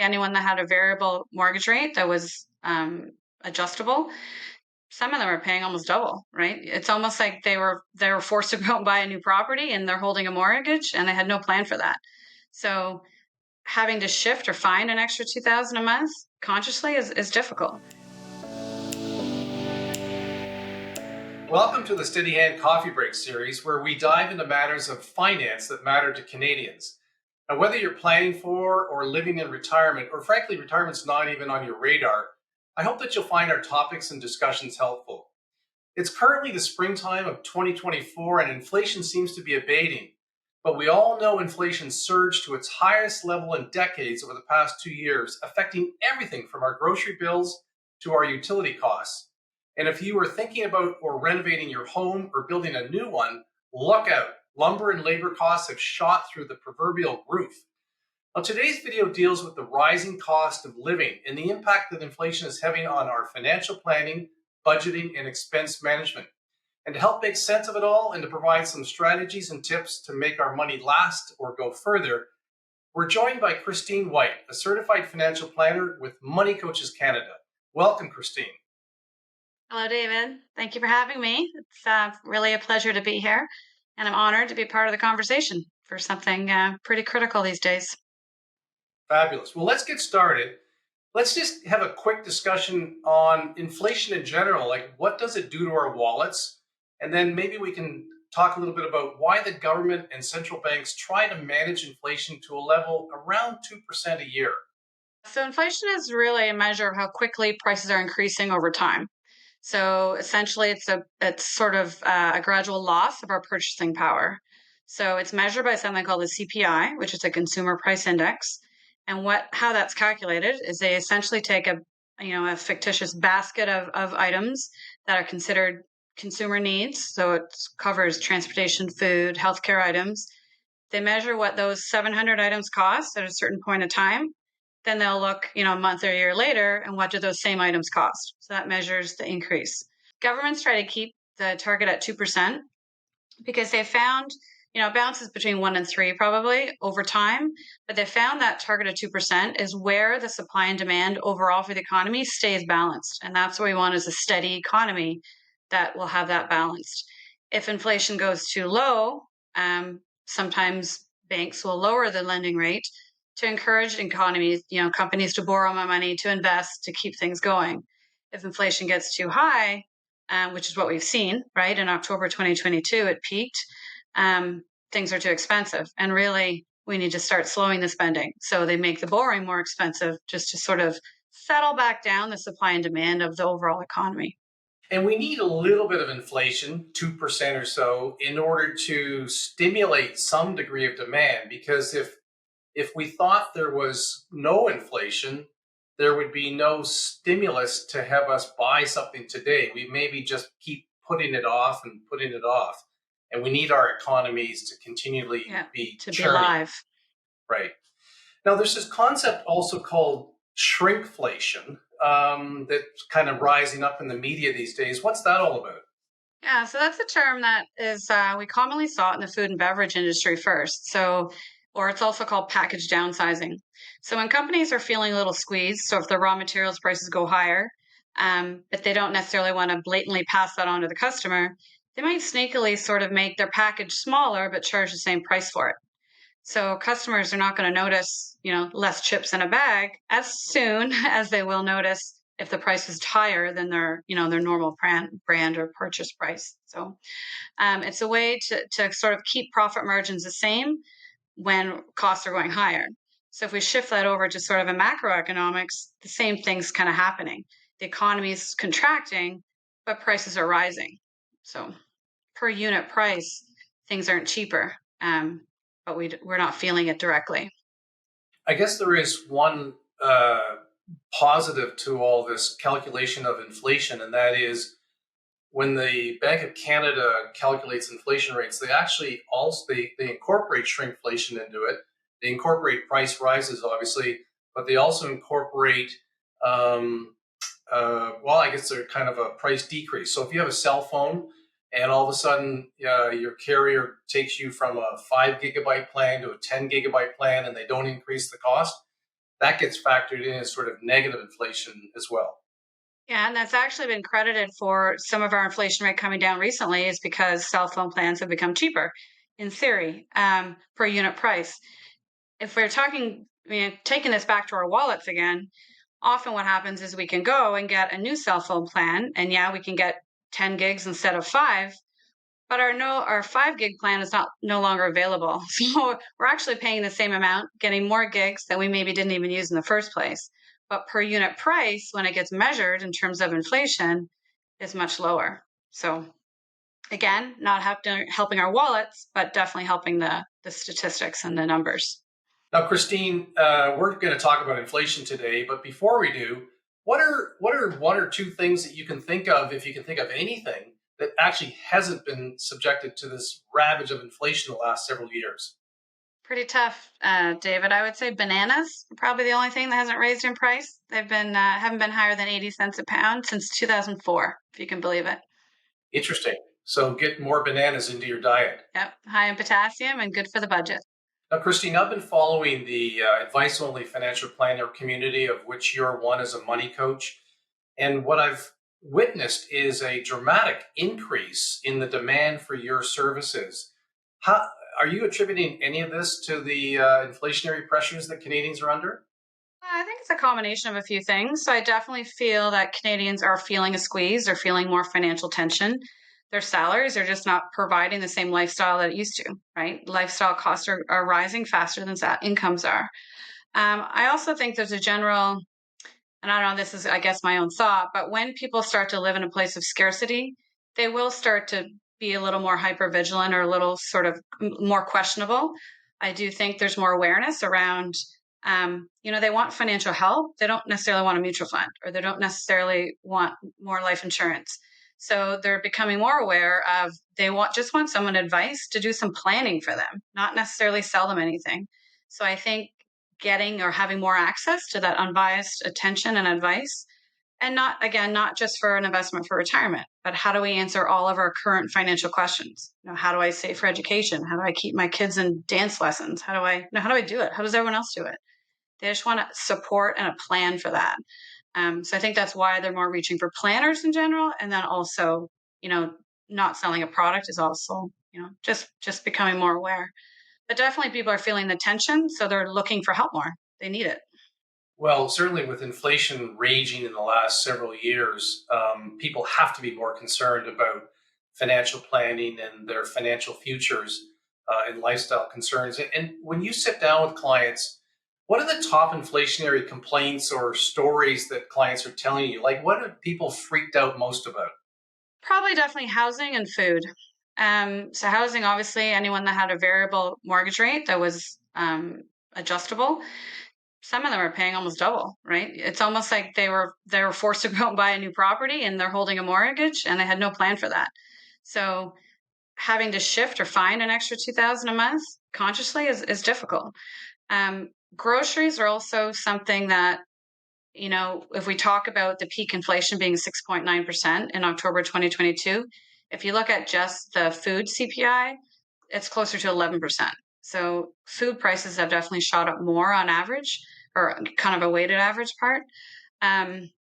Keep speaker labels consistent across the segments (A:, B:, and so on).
A: anyone that had a variable mortgage rate that was adjustable, some of them are paying almost double, right? It's almost like they were forced to go and buy a new property and they're holding a mortgage and they had no plan for that. So having to shift or find an extra 2,000 a month consciously is difficult.
B: Welcome to the Steadyhand Coffee Break series, where we dive into matters of finance that matter to Canadians. Now, whether you're planning for or living in retirement, or frankly, retirement's not even on your radar, I hope that you'll find our topics and discussions helpful. It's currently the springtime of 2024 and inflation seems to be abating. But we all know inflation surged to its highest level in decades over the past 2 years, affecting everything from our grocery bills to our utility costs. And if you are thinking about or renovating your home or building a new one, look out. Lumber and labor costs have shot through the proverbial roof. Now, today's video deals with the rising cost of living and the impact that inflation is having on our financial planning, budgeting, and expense management. And to help make sense of it all and to provide some strategies and tips to make our money last or go further, we're joined by Christine White, a certified financial planner with Money Coaches Canada. Welcome, Christine.
A: Hello, David. Thank you for having me. It's really a pleasure to be here, and I'm honored to be part of the conversation for something pretty critical these days.
B: Fabulous. Well, let's get started. Let's just have a quick discussion on inflation in general. Like, what does it do to our wallets? And then maybe we can talk a little bit about why the government and central banks try to manage inflation to a level around 2% a year.
A: So inflation is really a measure of how quickly prices are increasing over time. So essentially, it's sort of a gradual loss of our purchasing power. So it's measured by something called the CPI, which is a consumer price index. And how that's calculated is they essentially take a fictitious basket of items that are considered consumer needs. So it covers transportation, food, healthcare items. They measure what those 700 items cost at a certain point of time. Then they'll look, a month or a year later, and what do those same items cost? So that measures the increase. Governments try to keep the target at 2% because they found, it bounces between 1 and 3 probably over time, but they found that target of 2% is where the supply and demand overall for the economy stays balanced. And that's what we want, is a steady economy that will have that balanced. If inflation goes too low, sometimes banks will lower the lending rate to encourage economies, companies to borrow more money, to invest, to keep things going. If inflation gets too high, which is what we've seen, right? In October 2022, it peaked. Things are too expensive. And really, we need to start slowing the spending. So they make the borrowing more expensive just to sort of settle back down the supply and demand of the overall economy.
B: And we need a little bit of inflation, 2% or so, in order to stimulate some degree of demand. Because if we thought there was no inflation, there would be no stimulus to have us buy something today. We maybe just keep putting it off and putting it off. And we need our economies to continually be
A: alive.
B: Right. Now, there's this concept also called shrinkflation that's kind of rising up in the media these days. What's that all about?
A: Yeah, so that's a term that is, we commonly saw it in the food and beverage industry first. Or it's also called package downsizing. So when companies are feeling a little squeezed, so if the raw materials prices go higher, but they don't necessarily want to blatantly pass that on to the customer, they might sneakily sort of make their package smaller, but charge the same price for it. So customers are not going to notice, less chips in a bag as soon as they will notice if the price is higher than their normal brand or purchase price. So it's a way to sort of keep profit margins the same when costs are going higher. So if we shift that over to sort of a macroeconomics, the same thing's kind of happening. The economy is contracting, but prices are rising. So per unit price, things aren't cheaper, but we're not feeling it directly.
B: I guess there is one positive to all this calculation of inflation, and that is when the Bank of Canada calculates inflation rates, they actually also they incorporate shrinkflation into it. They incorporate price rises, obviously, but they also incorporate, I guess they're kind of a price decrease. So if you have a cell phone and all of a sudden your carrier takes you from a 5 gigabyte plan to a 10 gigabyte plan and they don't increase the cost, that gets factored in as sort of negative inflation as well.
A: Yeah, and that's actually been credited for some of our inflation rate coming down recently is because cell phone plans have become cheaper in theory, per unit price. If we're talking, taking this back to our wallets again, often what happens is we can go and get a new cell phone plan, and yeah, we can get 10 gigs instead of five, but our 5 gig plan is not no longer available. So we're actually paying the same amount, getting more gigs that we maybe didn't even use in the first place. But per unit price, when it gets measured in terms of inflation, is much lower. So again, not helping our wallets, but definitely helping the statistics and the numbers.
B: Now, Christine, we're going to talk about inflation today, but before we do, what are one or two things that you can think of, if you can think of anything, that actually hasn't been subjected to this ravage of inflation the last several years?
A: Pretty tough, David. I would say bananas are probably the only thing that hasn't raised in price. They've been haven't been higher than 80 cents a pound since 2004, if you can believe it.
B: Interesting. So get more bananas into your diet.
A: Yep, high in potassium and good for the budget.
B: Now, Christine, I've been following the advice only financial planner community, of which you're one as a money coach. And what I've witnessed is a dramatic increase in the demand for your services. How are you attributing any of this to the inflationary pressures that Canadians are under?
A: I think it's a combination of a few things. So I definitely feel that Canadians are feeling a squeeze. They're feeling more financial tension. Their salaries are just not providing the same lifestyle that it used to, right? Lifestyle costs are rising faster than incomes are. I also think there's a general, and I don't know, this is, I guess, my own thought, but when people start to live in a place of scarcity, they will start to be a little more hyper vigilant or a little sort of more questionable. I do think there's more awareness around, they want financial help. They don't necessarily want a mutual fund or they don't necessarily want more life insurance. So they're becoming more aware of just want someone advice to do some planning for them, not necessarily sell them anything. So I think getting or having more access to that unbiased attention and advice, and not just for an investment for retirement, but how do we answer all of our current financial questions? How do I save for education? How do I keep my kids in dance lessons? How do I do it? How does everyone else do it? They just want a support and a plan for that. So I think that's why they're more reaching for planners in general, and then also, you know, not selling a product is also, just becoming more aware. But definitely, people are feeling the tension, so they're looking for help more. They need it.
B: Well, certainly with inflation raging in the last several years, people have to be more concerned about financial planning and their financial futures and lifestyle concerns. And when you sit down with clients, what are the top inflationary complaints or stories that clients are telling you? Like, what are people freaked out most about?
A: Probably definitely housing and food. So housing, obviously, anyone that had a variable mortgage rate that was adjustable, some of them are paying almost double, right? It's almost like they were forced to go and buy a new property and they're holding a mortgage and they had no plan for that. So having to shift or find an extra 2,000 a month consciously is difficult. Um, Groceries are also something that, if we talk about the peak inflation being 6.9% in October 2022, if you look at just the food CPI, it's closer to 11%. So food prices have definitely shot up more on average, or kind of a weighted average part. Um,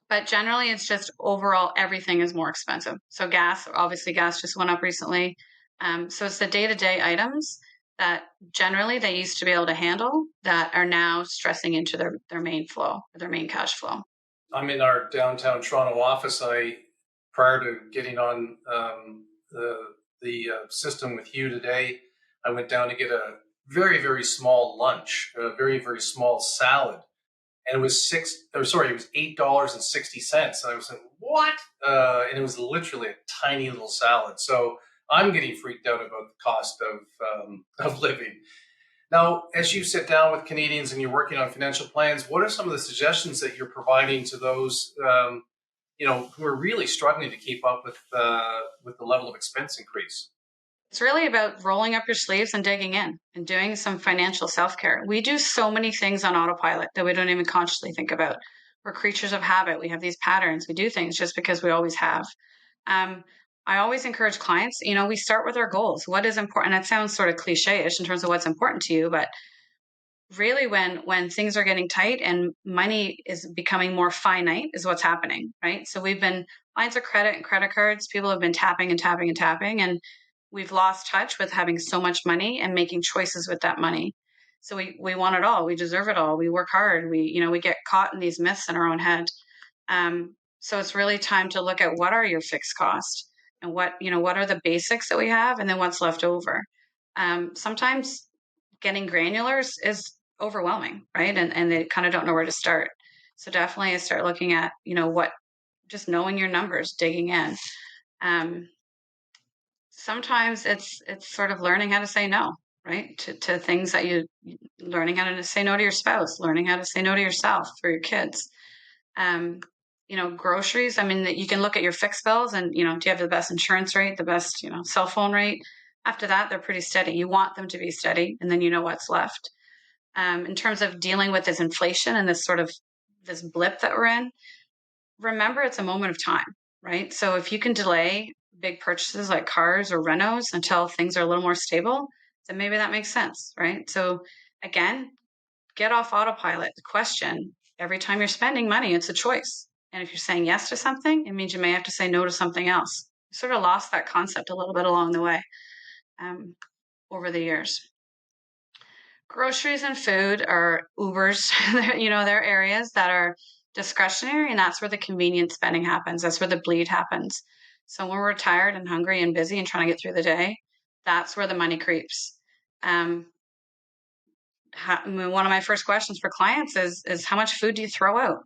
A: but generally, it's just overall everything is more expensive. So gas just went up recently. So it's the day-to-day items that generally they used to be able to handle that are now stressing into their main flow, their main cash flow.
B: I'm in our downtown Toronto office. Prior to getting on the system with you today, I went down to get a very, very small lunch, a very, very small salad. And it was it was $8.60. And I was like, what? And it was literally a tiny little salad. So I'm getting freaked out about the cost of living. Now, as you sit down with Canadians and you're working on financial plans, what are some of the suggestions that you're providing to those who are really struggling to keep up with the level of expense increase?
A: It's really about rolling up your sleeves and digging in and doing some financial self care. We do so many things on autopilot that we don't even consciously think about. We're creatures of habit. We have these patterns. We do things just because we always have. Um, I always encourage clients, we start with our goals. What is important? That sounds sort of cliche ish in terms of what's important to you, but really when things are getting tight and money is becoming more finite is what's happening, right? So we've been lines of credit and credit cards, people have been tapping and tapping and tapping, and we've lost touch with having so much money and making choices with that money. So we want it all, we deserve it all, we work hard, we get caught in these myths in our own head. So it's really time to look at what are your fixed costs and what are the basics that we have and then what's left over. Sometimes getting granular is overwhelming, right? And they kind of don't know where to start. So definitely I start looking at, just knowing your numbers, digging in. Um, Sometimes it's sort of learning how to say no, right? To things that learning how to say no to your spouse, learning how to say no to yourself or your kids. Um, Groceries. I mean, you can look at your fixed bills and, do you have the best insurance rate, the best, cell phone rate? After that, they're pretty steady. You want them to be steady, and then you know what's left. In terms of dealing with this inflation and this blip that we're in, remember it's a moment of time, right? So if you can delay big purchases like cars or renos until things are a little more stable, then maybe that makes sense, right? So again, get off autopilot. The question every time you're spending money, it's a choice. And if you're saying yes to something, it means you may have to say no to something else. Sort of lost that concept a little bit along the way um, over the years. Groceries and food are Ubers. They're areas that are discretionary, and that's where the convenience spending happens. That's where the bleed happens. So when we're tired and hungry and busy and trying to get through the day, that's where the money creeps. Um, one of my first questions for clients is how much food do you throw out?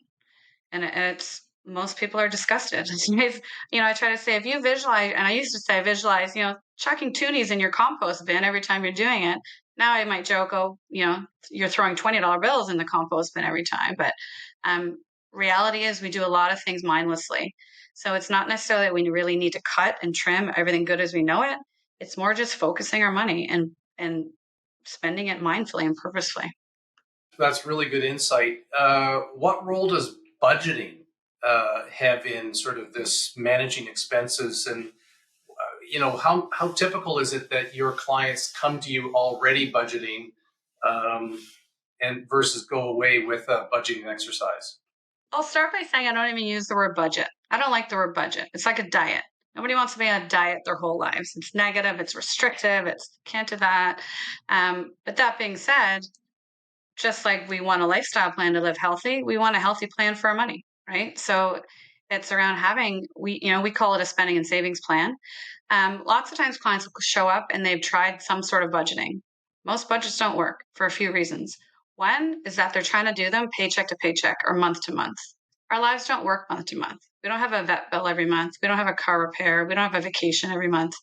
A: And it's most people are disgusted. I try to say if you visualize, and I used to say visualize, chucking toonies in your compost bin every time you're doing it. Now I might joke, oh, you're throwing $20 bills in the compost bin every time, but um, reality is we do a lot of things mindlessly. So it's not necessarily that we really need to cut and trim everything good as we know it. It's more just focusing our money and spending it mindfully and purposefully.
B: That's really good insight. What role does budgeting have in sort of this managing expenses? And how typical is it that your clients come to you already budgeting, um, and versus go away with a budgeting exercise?
A: I'll start by saying I don't even use the word budget. I don't like the word budget. It's like a diet. Nobody wants to be on a diet their whole lives. It's negative, it's restrictive, it's can't do that. But that being said, just like we want a lifestyle plan to live healthy, we want a healthy plan for our money, right? So it's around having we call it a spending and savings plan. Lots of times clients will show up and they've tried some sort of budgeting. Most budgets don't work for a few reasons. One is that they're trying to do them paycheck to paycheck or month to month. Our lives don't work month to month. We don't have a vet bill every month. We don't have a car repair. We don't have a vacation every month.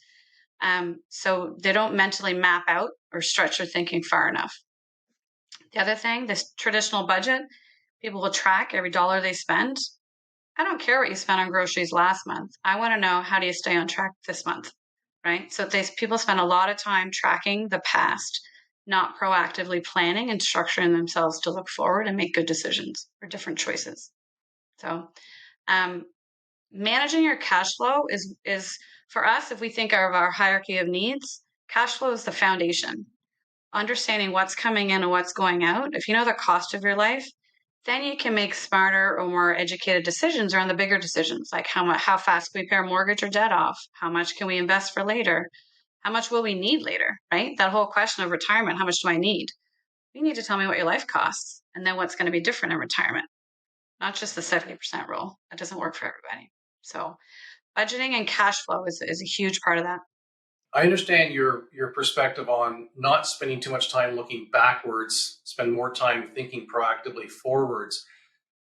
A: So they don't mentally map out or stretch their thinking far enough. The other thing, this traditional budget, people will track every dollar they spend. I don't care what you spent on groceries last month. I want to know how do you stay on track this month, right? So people spend a lot of time tracking the past, not proactively planning and structuring themselves to look forward and make good decisions or different choices. So, um, managing your cash flow is for us. If we think of our hierarchy of needs, cash flow is the foundation. Understanding what's coming in and what's going out. If you know the cost of your life, then you can make smarter or more educated decisions around the bigger decisions, like how fast can we pay our mortgage or debt off? How much can we invest for later? How much will we need later, right? That whole question of retirement, how much do I need? You need to tell me what your life costs and then what's going to be different in retirement, not just the 70% rule. That doesn't work for everybody. So budgeting and cash flow is a huge part of that.
B: I understand your perspective on not spending too much time looking backwards, spend more time thinking proactively forwards.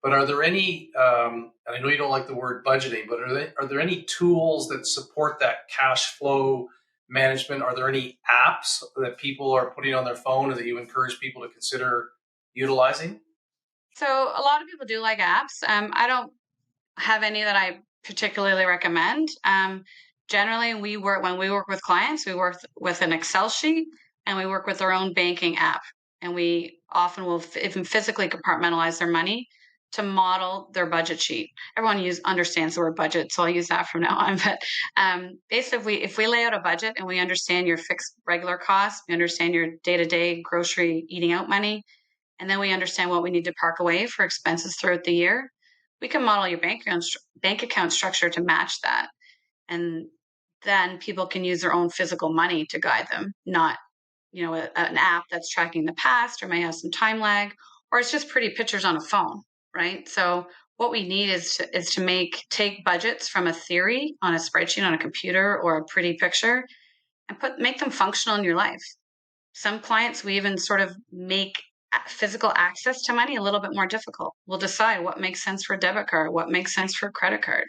B: But are there any, and I know you don't like the word budgeting, but are there any tools that support that cash flow management? Are there any apps that people are putting on their phone or that you encourage people to consider utilizing?
A: So a lot of people do like apps. I don't have any that I particularly recommend. Generally, when we work with clients, we work with an Excel sheet and we work with our own banking app. And we often will even physically compartmentalize their money to model their budget sheet. Everyone understands the word budget, so I'll use that from now on. But basically, if we lay out a budget and we understand your fixed regular costs, we understand your day-to-day grocery eating out money, and then we understand what we need to park away for expenses throughout the year, we can model your bank account structure to match that. And then people can use their own physical money to guide them, not, an app that's tracking the past or may have some time lag, or it's just pretty pictures on a phone, right? So what we need is to take budgets from a theory on a spreadsheet on a computer or a pretty picture and make them functional in your life. Some clients, we even sort of make physical access to money a little bit more difficult. We'll decide what makes sense for a debit card, what makes sense for a credit card.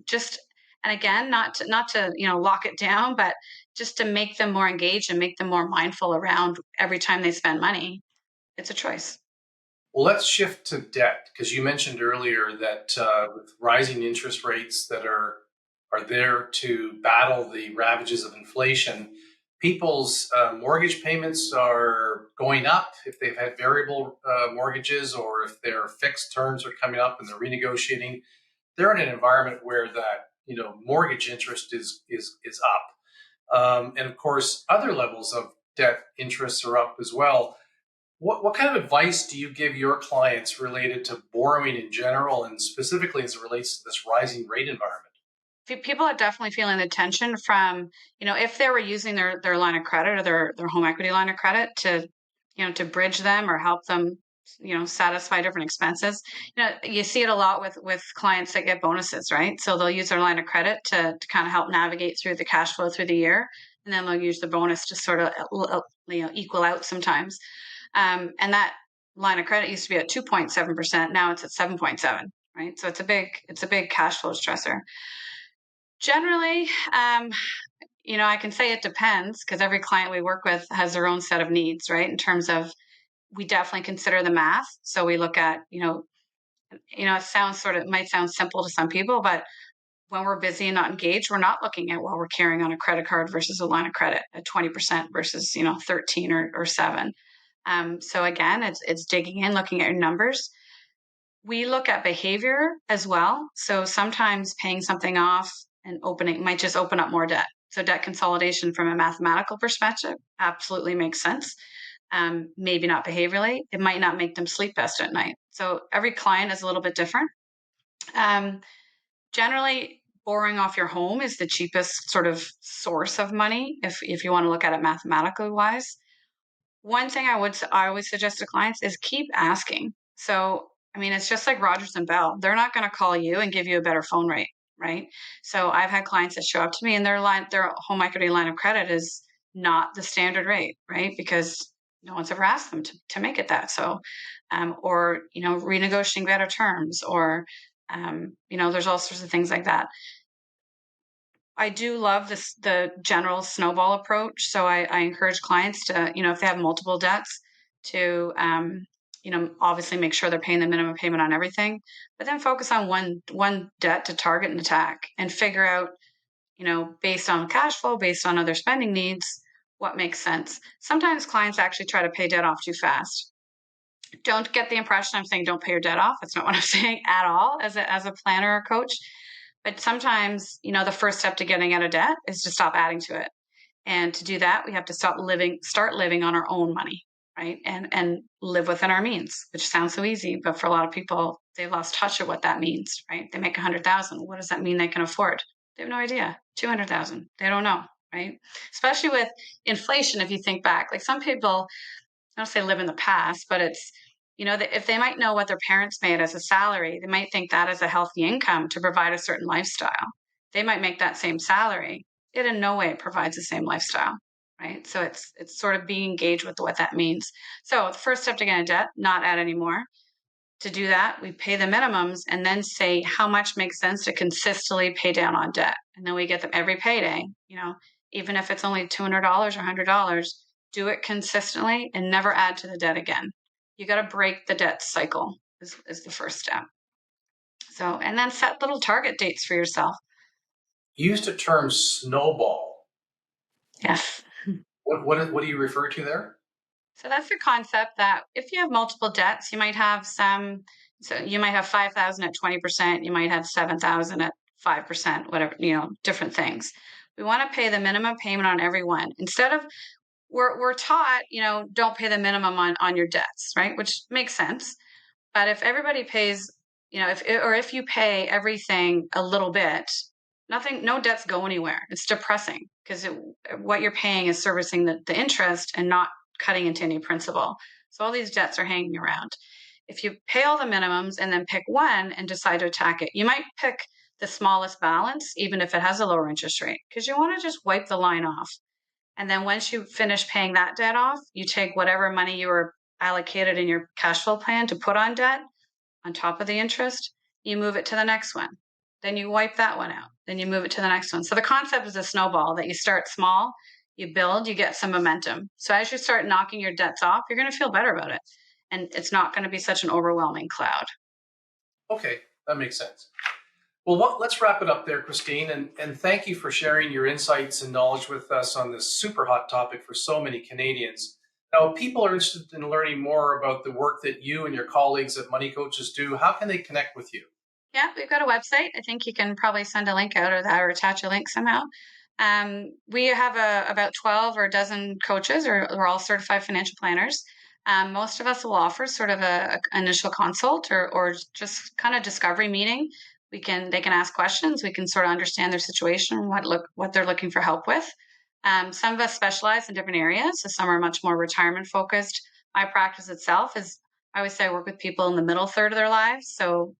A: Just and again, not to lock it down, but just to make them more engaged and make them more mindful around every time they spend money. It's a choice.
B: Well, let's shift to debt because you mentioned earlier that with rising interest rates that are there to battle the ravages of inflation, people's mortgage payments are going up if they've had variable mortgages or if their fixed terms are coming up and they're renegotiating. They're in an environment where that mortgage interest is up, and of course other levels of debt interests are up as well. What kind of advice do you give your clients related to borrowing in general and specifically as it relates to this rising rate environment?
A: People are definitely feeling the tension from, if they were using their line of credit or their home equity line of credit to bridge them or help them, satisfy different expenses. You see it a lot with clients that get bonuses, right? So they'll use their line of credit to kind of help navigate through the cash flow through the year. And then they'll use the bonus to sort of, equal out sometimes. And that line of credit used to be at 2.7%. Now it's at 7.7, right? So it's a big cash flow stressor. Generally, I can say it depends because every client we work with has their own set of needs, right? In terms of, we definitely consider the math. So we look at, it might sound simple to some people, but when we're busy and not engaged, we're not looking at what we're carrying on a credit card versus a line of credit at 20% versus, 13 or 7. So again, it's digging in, looking at your numbers. We look at behavior as well. So sometimes paying something off and opening might just open up more debt. So debt consolidation from a mathematical perspective absolutely makes sense. Maybe not behaviorally. It might not make them sleep best at night. So every client is a little bit different. Generally, borrowing off your home is the cheapest sort of source of money if you want to look at it mathematically wise. One thing I always suggest to clients is keep asking. So, I mean, it's just like Rogers and Bell. They're not going to call you and give you a better phone rate, right? So I've had clients that show up to me and their home equity line of credit is not the standard rate, right? Because no one's ever asked them to make it that. So, or, renegotiating better terms or, there's all sorts of things like that. I do love the general snowball approach. So I encourage clients to, if they have multiple debts, to obviously make sure they're paying the minimum payment on everything, but then focus on one debt to target and attack and figure out, based on cash flow, based on other spending needs, what makes sense. Sometimes clients actually try to pay debt off too fast. Don't get the impression I'm saying don't pay your debt off. That's not what I'm saying at all as a planner or coach. But sometimes, the first step to getting out of debt is to stop adding to it. And to do that, we have to start living on our own money, right? And live within our means, which sounds so easy, but for a lot of people, they lost touch of what that means, right? They make 100,000. What does that mean they can afford? They have no idea. 200,000. They don't know, right? Especially with inflation, if you think back, like some people, I don't say live in the past, but it's, that if they might know what their parents made as a salary, they might think that is a healthy income to provide a certain lifestyle. They might make that same salary. It in no way provides the same lifestyle, right? So it's sort of being engaged with what that means. So the first step to get into debt, not add anymore. To do that, we pay the minimums and then say how much makes sense to consistently pay down on debt. And then we get them every payday, even if it's only $200 or $100, do it consistently and never add to the debt again. You got to break the debt cycle is the first step. So, and then set little target dates for yourself.
B: You used the term snowball.
A: Yes.
B: What do you refer to there?
A: So that's the concept that if you have multiple debts, you might have so you might have 5,000 at 20%, you might have 7,000 at 5%, whatever, different things. We want to pay the minimum payment on every one. Instead of we're taught, don't pay the minimum on your debts, right? Which makes sense. But if everybody pays, if you pay everything a little bit, no debts go anywhere. It's depressing because what you're paying is servicing the interest and not cutting into any principal. So all these debts are hanging around. If you pay all the minimums and then pick one and decide to attack it, you might pick the smallest balance, even if it has a lower interest rate, because you want to just wipe the line off. And then once you finish paying that debt off, you take whatever money you were allocated in your cash flow plan to put on debt on top of the interest, you move it to the next one. Then you wipe that one out. Then you move it to the next one. So the concept is a snowball that you start small, you build, you get some momentum. So as you start knocking your debts off, you're going to feel better about it. And it's not going to be such an overwhelming cloud.
B: Okay, that makes sense. Well, let's wrap it up there, Christine, and thank you for sharing your insights and knowledge with us on this super hot topic for so many Canadians. Now, if people are interested in learning more about the work that you and your colleagues at Money Coaches do, how can they connect with you?
A: Yeah, we've got a website. I think you can probably send a link out or attach a link somehow. We have about 12 or a dozen coaches, or we're all certified financial planners. Most of us will offer sort of a initial consult or just kind of discovery meeting. They can ask questions. We can sort of understand their situation, what they're looking for help with. Some of us specialize in different areas. So some are much more retirement focused. My practice itself is, I always say, I work with people in the middle third of their lives. So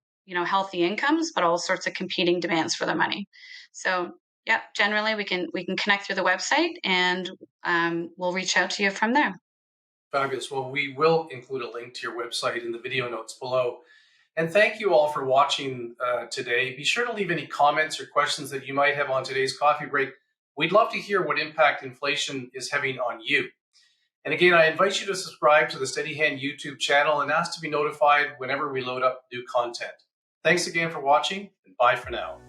A: healthy incomes, but all sorts of competing demands for their money. So yeah, generally we can connect through the website, and we'll reach out to you from there.
B: Fabulous. Well, we will include a link to your website in the video notes below. And thank you all for watching today. Be sure to leave any comments or questions that you might have on today's coffee break. We'd love to hear what impact inflation is having on you. And again, I invite you to subscribe to the Steadyhand YouTube channel and ask to be notified whenever we load up new content. Thanks again for watching, and bye for now.